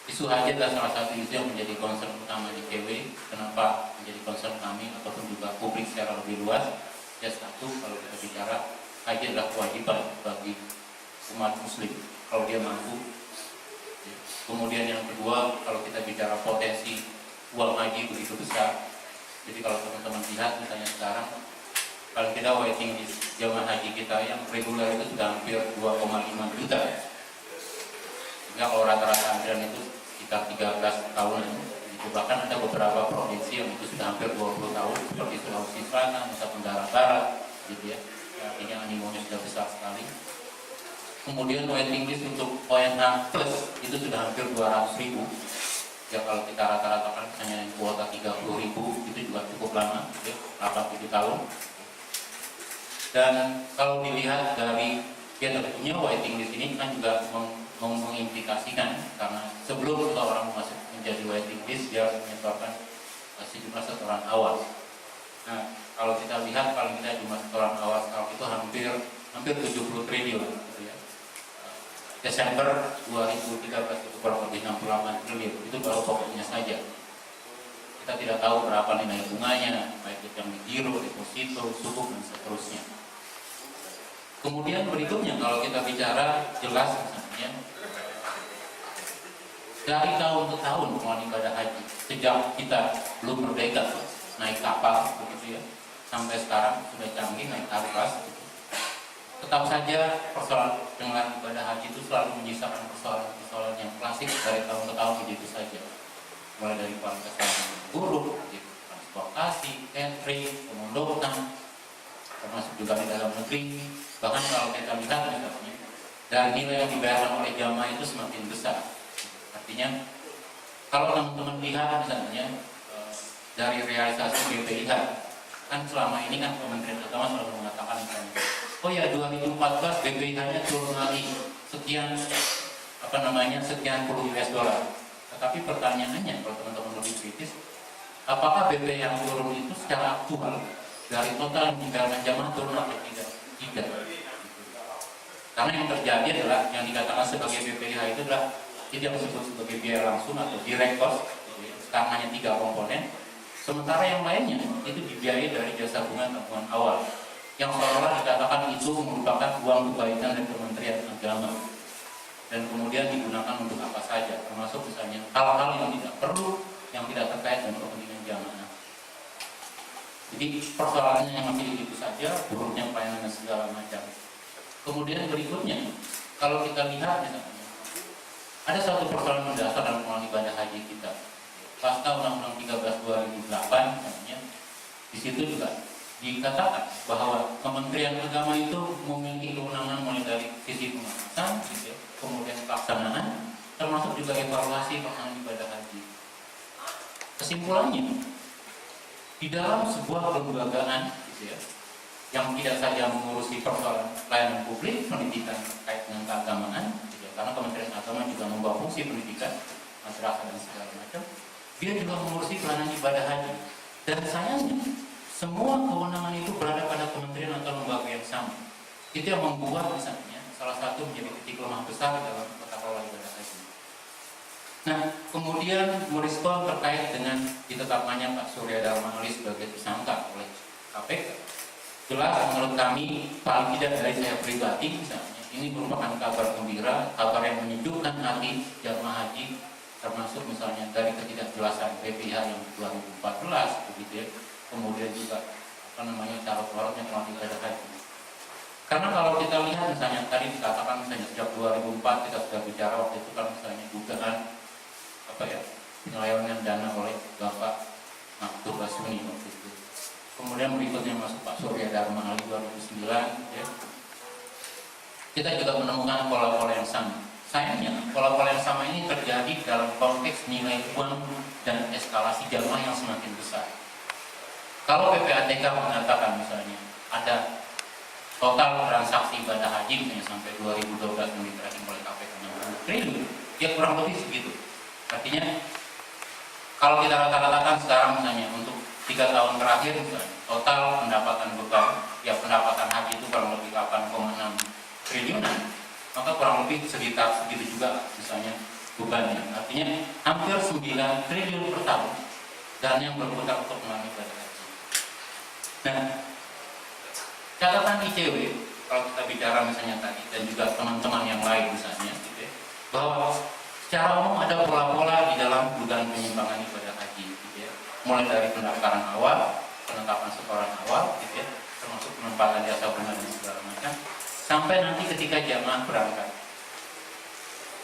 Isu haji adalah salah satu isu yang menjadi concern utama di KW. Kenapa menjadi concern kami ataupun juga publik secara lebih luas? Ya, satu, kalau kita bicara haji adalah kewajiban bagi umat muslim kalau dia mampu. Kemudian yang kedua, kalau kita bicara potensi uang haji begitu besar. Jadi kalau teman-teman lihat misalnya sekarang, kalau kita waiting list jamaah haji kita yang reguler itu sudah hampir 2,5 juta. Sehingga kalau rata-rata antrian itu sekitar 13 tahunan. Bahkan ada beberapa provinsi yang itu sudah hampir 20 tahun, seperti Sulawesi Selatan, Nusa Tenggara Barat, gitu ya. Artinya animonya sudah besar sekali. Kemudian waiting list untuk ONH plus itu sudah hampir 200.000. Ya kalau kita rata-ratakan misalnya kuota 30.000 itu juga cukup lama, ya, 8-7 tahun. Dan kalau dilihat dari ya tentunya waiting list ini kan juga mengimplikasikan karena sebelum seseorang masuk menjadi waiting list dia harus menyebabkan sejumlah setoran awal. Nah kalau kita lihat paling tidak jumlah setoran awal sekarang itu hampir 70 triliun. Gitu ya. Desember 2013 itu kurang lebih 68 triliun, itu baru pokoknya saja. Kita tidak tahu berapa nilai bunganya, baik itu yang di giro, deposito, sukuk dan seterusnya. Kemudian berikutnya kalau kita bicara jelas misalnya dari tahun ke tahun pengelolaan ibadah haji sejak kita belum merdeka naik kapal begitu ya sampai sekarang sudah canggih naik Airbus. Tetap saja persoalan dengan ibadah haji itu selalu menyisakan persoalan yang klasik dari tahun ke tahun begitu saja. Mulai dari kualitas buruk, transportasi, catering, pemondokan, termasuk juga di dalam negeri. Bahkan kalau kita lihat misalnya dari nilai yang dibayarkan oleh jamaah itu semakin besar. Artinya kalau teman-teman lihat misalnya dari realisasi BPIH kan selama ini kan Kementerian Agama selalu mengatakan misalnya, oh ya 2014 BPIH-nya turun lagi sekian sekian puluh US dollar. Tetapi pertanyaannya kalau teman-teman lebih kritis, apakah BPIH yang turun itu secara aktual dari total yang dibayarkan jamaah turun atau tidak? Tidak. Karena yang terjadi adalah yang dikatakan sebagai BPIH itu adalah itu yang disebut sebagai biaya langsung atau direct cost. Sekarang hanya 3 komponen. Sementara yang lainnya itu dibiayai dari jasa tabungan awal yang seolah-olah dikatakan itu merupakan uang kebaikan dari Kementerian Agama dan kemudian digunakan untuk apa saja, termasuk misalnya hal-hal yang tidak perlu, yang tidak terkait dengan kepentingan jamaah. Jadi persoalannya yang masih itu saja, buruknya pelayanan dan segala macam. Kemudian berikutnya, kalau kita lihat misalnya ada satu persoalan mendasar dalam pengelolaan ibadah haji kita. Pasca Undang-Undang 13 2008 misalnya, di situ juga dikatakan bahwa Kementerian Agama itu memiliki kewenangan mulai dari sisi pengawasan, gitu, kemudian pelaksanaan, termasuk juga evaluasi pelaksanaan ibadah haji. Kesimpulannya, di dalam sebuah kelembagaan, gitu ya, yang tidak saja mengurusi persoalan pelayanan publik, pendidikan terkait dengan keagamaan, gitu ya, karena Kementerian Agama juga membawa fungsi pendidikan, masyarakat dan segala macam, dia juga mengurusi pelayanan ibadah haji. Dan sayangnya, semua kewenangan itu berada pada kementerian atau lembaga yang sama. Itu yang membuat misalnya salah satu menjadi titik lemah besar dalam tata kelola ibadah haji. Nah, kemudian merespon terkait dengan ditetapkannya Pak Surya Dharma Ali sebagai tersangka oleh KPK. Jelas menurut kami, paling tidak dari saya pribadi misalnya, ini merupakan kabar gembira, kabar yang menyejukkan hati jamaah haji, termasuk misalnya dari ketidakjelasan BPIH yang 2014 begitu ya. Kemudian juga cara keluarnya pengelolaan ibadah haji. Karena kalau kita lihat misalnya tadi dikatakan misalnya sejak 2004 kita sudah bicara waktu itu kan misalnya dugaan penyelewengan dana oleh Bapak Mahfud Basuni waktu itu. Kemudian berikutnya masuk Pak Surya Dharma Ali 2009 ya. Kita juga menemukan pola-pola yang sama. Sayangnya pola-pola yang sama ini terjadi dalam konteks nilai uang dan eskalasi jamaah yang semakin besar. Kalau PPATK mengatakan misalnya ada total transaksi ibadah haji misalnya sampai 2012 yang di-tracking oleh KPK 60 triliun, ya kurang lebih segitu. Artinya kalau kita rata-ratakan sekarang misalnya untuk 3 tahun terakhir misalnya, total pendapatan beban, ya pendapatan haji itu kurang lebih 8,6 triliunan, maka kurang lebih sekitar segitu juga misalnya bebannya. Artinya hampir 9 triliun per tahun dan yang berputar untuk mengalami ibadah haji. Nah, catatan ICW kalau kita bicara misalnya tadi dan juga teman-teman yang lain misalnya, gitu ya, bahwa secara umum ada pola-pola di dalam dugaan penyimpangan ibadah haji, gitu ya, mulai dari pendaftaran awal, penetapan setoran awal, gitu ya, termasuk penempatan jasa bunga dan segala macam, sampai nanti ketika jamaah berangkat.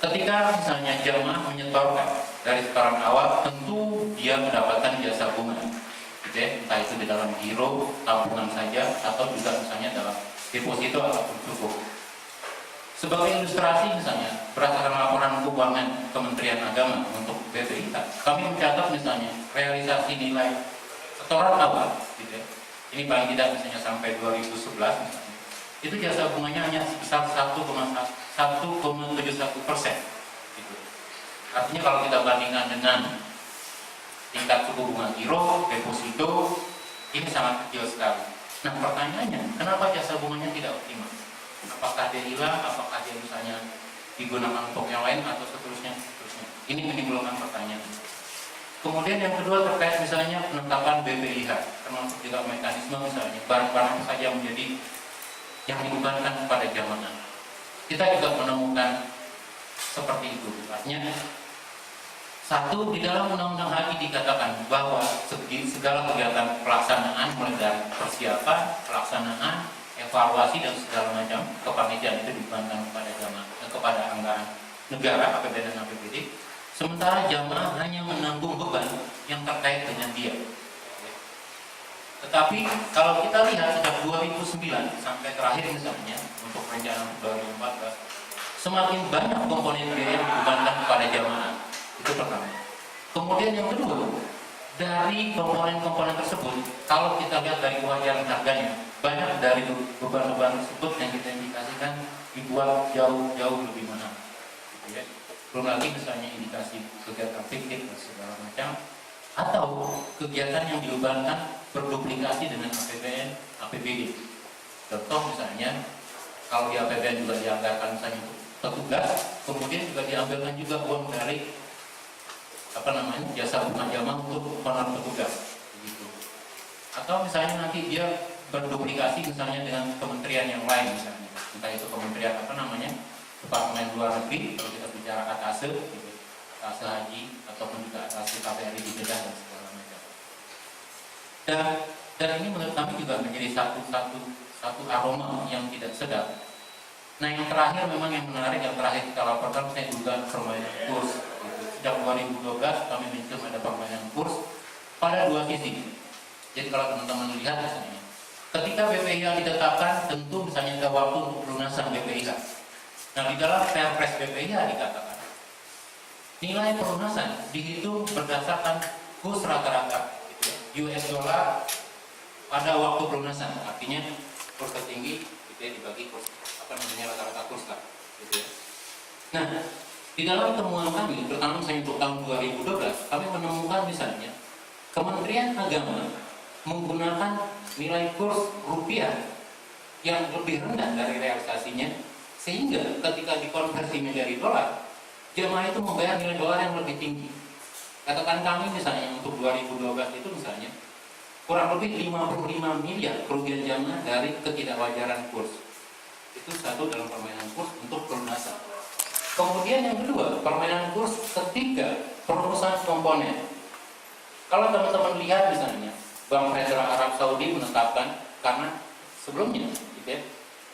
Ketika misalnya jamaah menyetorkan dari setoran awal, tentu dia mendapatkan jasa bunga, gitu ya, entah itu di dalam giro, tabungan saja, atau juga misalnya dalam deposito ataupun cukup. Sebagai ilustrasi misalnya, berdasarkan laporan keuangan Kementerian Agama untuk BPIH, kami mencatat misalnya realisasi nilai setoran awal, gitu ya, ini paling tidak misalnya sampai 2011 misalnya, itu jasa bunganya hanya sebesar 1,71%. Gitu. Artinya kalau kita bandingkan dengan tingkat suku bunga giro, deposito, ini sangat kecil sekali. Nah pertanyaannya, kenapa jasa bunganya tidak optimal? Apakah dia hilang, apakah dia misalnya digunakan untuk yang lain, atau seterusnya. Ini menimbulkan pertanyaan. Kemudian yang kedua terkait misalnya penetapan BPIH, termasuk juga mekanisme misalnya barang-barang saja menjadi yang dibebankan kepada jamaah. Kita juga menemukan seperti itu. Artinya, satu, di dalam Undang-Undang Haji dikatakan bahwa segala kegiatan pelaksanaan mulai dari persiapan, pelaksanaan, evaluasi dan segala macam kepanitiaan itu dibebankan kepada jamaah, kepada anggaran negara, APBD dan APBD. Sementara jamaah hanya menanggung beban yang terkait dengan dia. Tetapi kalau kita lihat sejak 2009 sampai terakhir misalnya untuk rencana 2014, semakin banyak komponen biaya yang dibebankan kepada jamaah. Itu pertama. Kemudian yang kedua, dari komponen-komponen tersebut, kalau kita lihat dari kewajaran harganya, banyak dari beban-beban tersebut yang kita indikasikan dibuat jauh-jauh lebih mahal. Gitu ya. Belum lagi misalnya indikasi kegiatan fiktif dan segala macam, atau kegiatan yang dibebankan berduplikasi dengan APBN, APBD. Contoh misalnya, kalau di APBN juga dianggarkan misalnya untuk petugas, kemudian juga diambilkan juga uang dari jasa bunga jamaah untuk honor petugas, begitu. Atau misalnya nanti dia berduplikasi misalnya dengan kementerian yang lain misalnya, entah itu kementerian Departemen Luar Negeri kalau kita bicara atase, gitu, atase haji ataupun juga atase KBRI di Jeddah dan segala macam. Dan ini menurut kami juga menjadi satu aroma yang tidak sedap. Nah yang terakhir memang yang menarik, yang terakhir kita laporkan saya juga permainan kurs. Gitu. Sejak 2012 kami mencium ada permainan kurs pada dua sisi. Jadi kalau teman-teman lihat misalnya, ketika BPIH ditetapkan tentu misalnya ada waktu untuk pelunasan BPIH. Nah di dalam Perpres BPIH dikatakan nilai pelunasan dihitung berdasarkan kurs rata-rata US dollar pada waktu pelunasan, artinya kurs tertinggi gitu ya, dibagi kurs rata-rata kurs lah, gitu ya. Nah, di dalam temuan kami, terutama misalnya untuk tahun 2012, kami menemukan misalnya Kementerian Agama menggunakan nilai kurs rupiah yang lebih rendah dari realisasinya, sehingga ketika dikonversi menjadi dolar, jemaah itu membayar nilai dolar yang lebih tinggi. Katakan kami misalnya untuk 2012 itu misalnya kurang lebih 55 miliar kerugian jamaah dari ketidakwajaran kurs. Itu satu dalam permainan kurs untuk pelunasan. Kemudian yang kedua, permainan kurs ketika perumusan komponen. Kalau teman-teman lihat misalnya Bank Federal Arab Saudi menetapkan, karena sebelumnya gitu ya,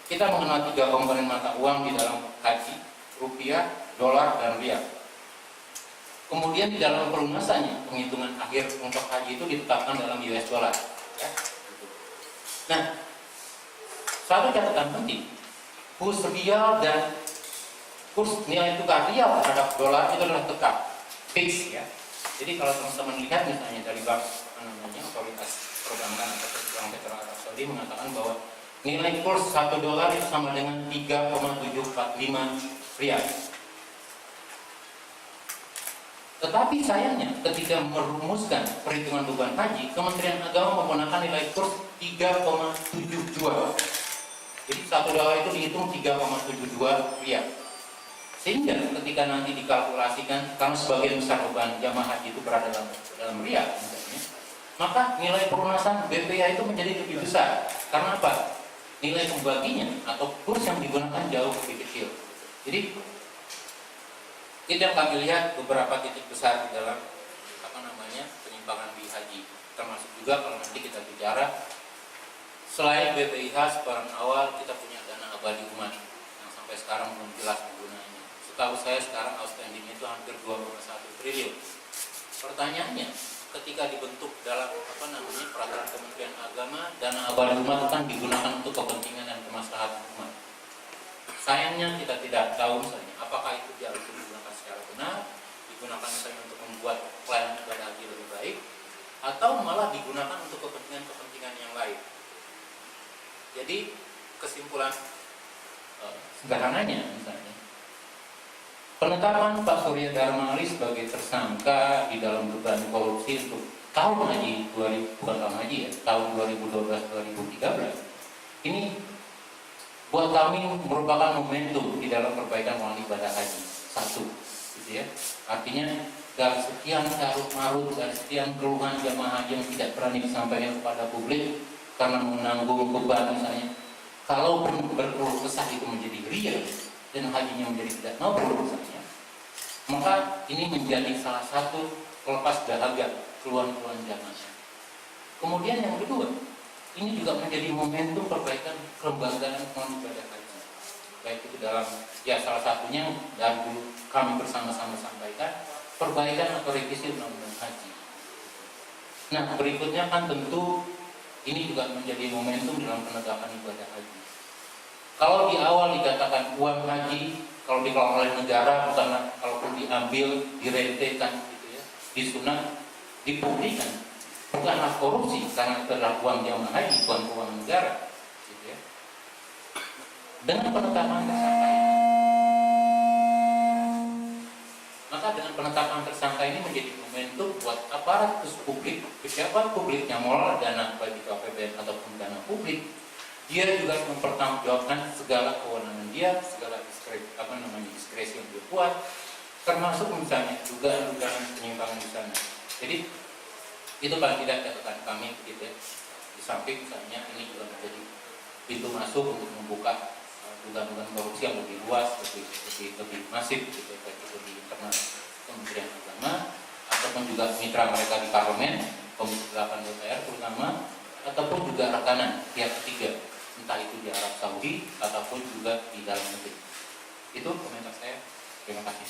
kita mengenal 3 komponen mata uang di dalam haji, rupiah, dolar, dan riyal. Kemudian di dalam pelunasannya, penghitungan akhir untuk haji itu ditetapkan dalam US dollar. Ya. Nah, satu catatan penting, kurs riyal dan kurs nilai tukar riyal terhadap dolar itu adalah tetap fix ya. Jadi kalau teman-teman lihat misalnya dari bank otoritas perbankan atau Bank Federal Arab Saudi mengatakan bahwa nilai kurs 1 dolar itu sama dengan 3,745 riyal. Tetapi sayangnya ketika merumuskan perhitungan beban haji, Kementerian Agama menggunakan nilai kurs 3,72. Jadi 1 dolar itu dihitung 3,72 riyal. Sehingga ketika nanti dikalkulasikan, karena sebagian besar beban jamaah haji itu berada dalam Riyadh misalnya, maka nilai pelunasan BPIH itu menjadi lebih besar. Karena apa? Nilai pembaginya atau kurs yang digunakan jauh lebih kecil. Jadi itu yang kami lihat beberapa titik besar di dalam penyimpangan biaya haji. Termasuk juga kalau nanti kita bicara selain BPIH, sekarang awal kita punya dana abadi umat yang sampai sekarang belum jelas penggunaannya. Setahu saya sekarang outstanding itu hampir 2,1 triliun. Pertanyaannya, ketika dibentuk dalam peraturan Kementerian Agama, dana abadi umat itu kan digunakan untuk kepentingan dan kemaslahatan umat. Sayangnya kita tidak tahu misalnya apakah itu harus digunakan secara benar, digunakan misalnya untuk membuat pelayanan ibadah haji lebih baik, atau malah digunakan untuk kepentingan-kepentingan yang lain. Jadi kesimpulan sederhananya misalnya, penetapan Pak Surya Dharma Ali sebagai tersangka di dalam dugaan korupsi untuk tahun haji tahun 2012-2013 ini buat kami merupakan momentum di dalam perbaikan wali ibadah haji. Satu, gitu ya. Artinya dari sekian carut marut, dari sekian keluhan jamaah haji yang tidak berani disampaikan kepada publik karena menanggung beban misalnya, kalau berkeluh kesah itu menjadi riya dan hajinya menjadi tidak mabrur misalnya, maka ini menjadi salah satu pelepas dahaga keluhan-keluhan jamaah. Kemudian yang kedua, ini juga menjadi momentum perbaikan kelembagaan ibadah haji. Baik itu dalam, ya salah satunya dan dulu kami bersama-sama sampaikan, perbaikan atau revisi undang-undang haji. Nah berikutnya kan tentu ini juga menjadi momentum dalam penegakan ibadah haji. Kalau di awal dikatakan uang haji kalau dikelola oleh negara, bukan kalaupun diambil, direntekan gitu ya, disunat, dibuktikan bukanlah korupsi karena itu adalah uang jamaah haji, bukan uang negara, gitu ya. Dengan penetapan tersangka ini, maka dengan penetapan tersangka ini menjadi momentum buat aparatus publik, siapa publiknya mengelola dana baik itu APBN ataupun dana publik, dia juga mempertanggungjawabkan segala kewenangan dia, segala diskresi yang dia buat, termasuk misalnya dugaan penyimpangan di sana. Jadi itu paling tidak catatan kami gitu ya. Di samping misalnya ini juga menjadi pintu masuk untuk membuka dugaan-dugaan korupsi yang lebih luas, lebih masif gitu ya, baik itu di internal Kementerian Agama ataupun juga mitra mereka di parlemen, Komisi 8 DPR terutama, ataupun juga rekanan pihak ketiga, entah itu di Arab Saudi ataupun juga di dalam negeri. Itu komentar saya. Terima kasih.